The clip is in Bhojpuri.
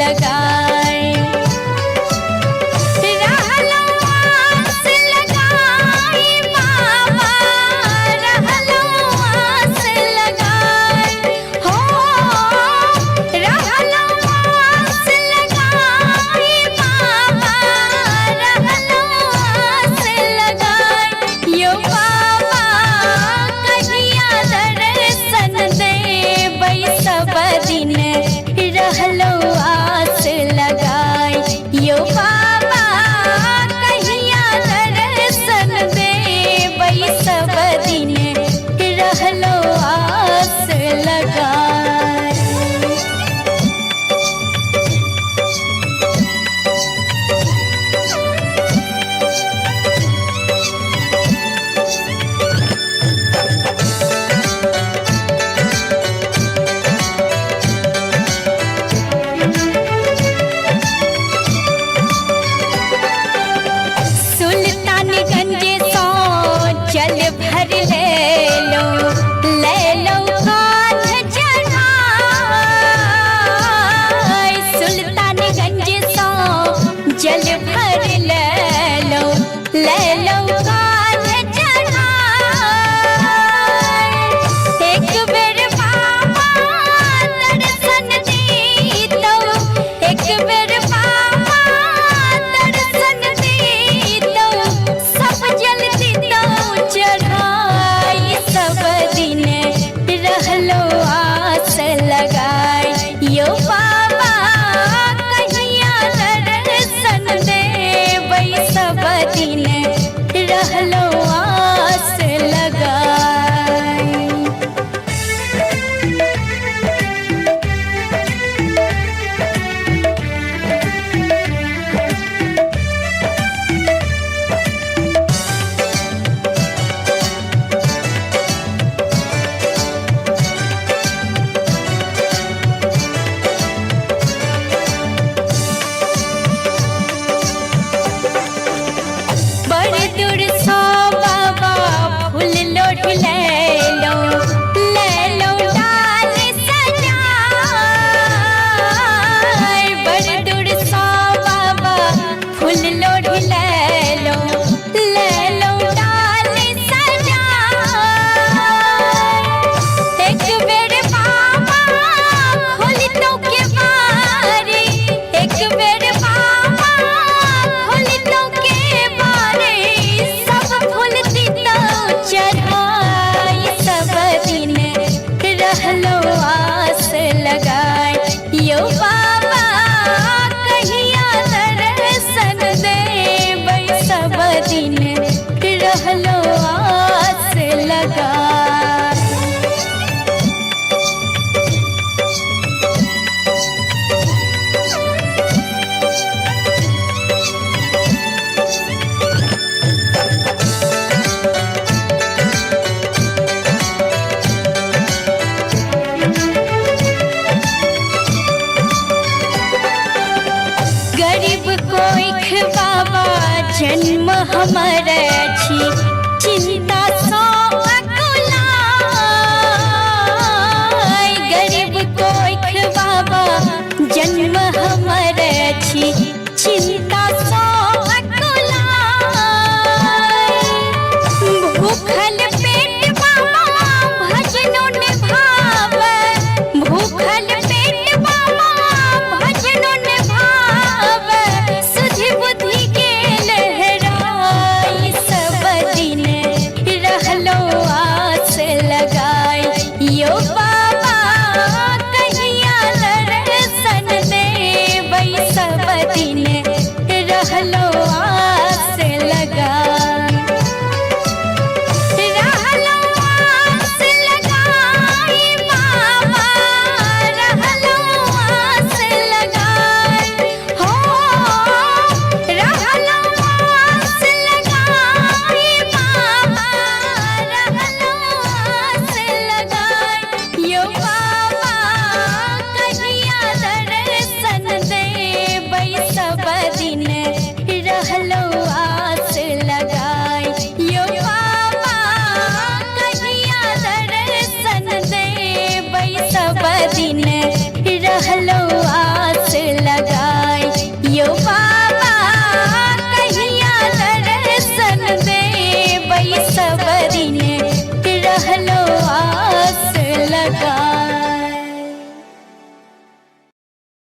लगाए रहलो आस लगाए बाबा रहलो आस लगाए हो रहलो आस लगाए बाबा रहलो आस लगाए यो बाबा कहिया दर्शन देबै सब दिन रहलो आस लगाए यो बाबा कहिया दर्शन देबै सब दिन रहलो आस लगाए सुल्तानगंज सो जल भर ले लो कांध चढ़ाए सुल्तानगंज सो जल भर ले लो कांध चढ़ाए एक बेर बाबा दर्शन दीतो एक बेर बाबा दर्शन दीतो सब जल दीतो चढ़ाई सब दिन रहलो आस लगाए यो बाबा कहिया दर्शन देबै सब दिन रहलो आस लगाए बड़ी दूर सो बाबा फूल लोढ़ ले लो डाल सजाए बड़ी दूर सो बाबा फूल लोढ़ ले लो डाल सजाए एक बेर बाबा खोल तो के बारी एक बेर बाबा खोल तो के बारी सब फूल दीतो चढ़ाई सब दिन रहलो आस लगाए यो बाबा कहिया दर्शन देबै सब दिन रहलो आस लगाए गरीब कोइख बाबा जन्म हमर छी चिंता सो अकुलाए गरीब कोइख बाबा जन्म हमर छी चिंता सो अकुलाए भूखल पेट बाबा भजनो निभावे भूखल पेट बाबा भजनो निभावे सुधि बुद्धि के लहराई सब दिन रहलो आस लगाए यो बाबा कहिया दर्शन देबै सब दिन रहलो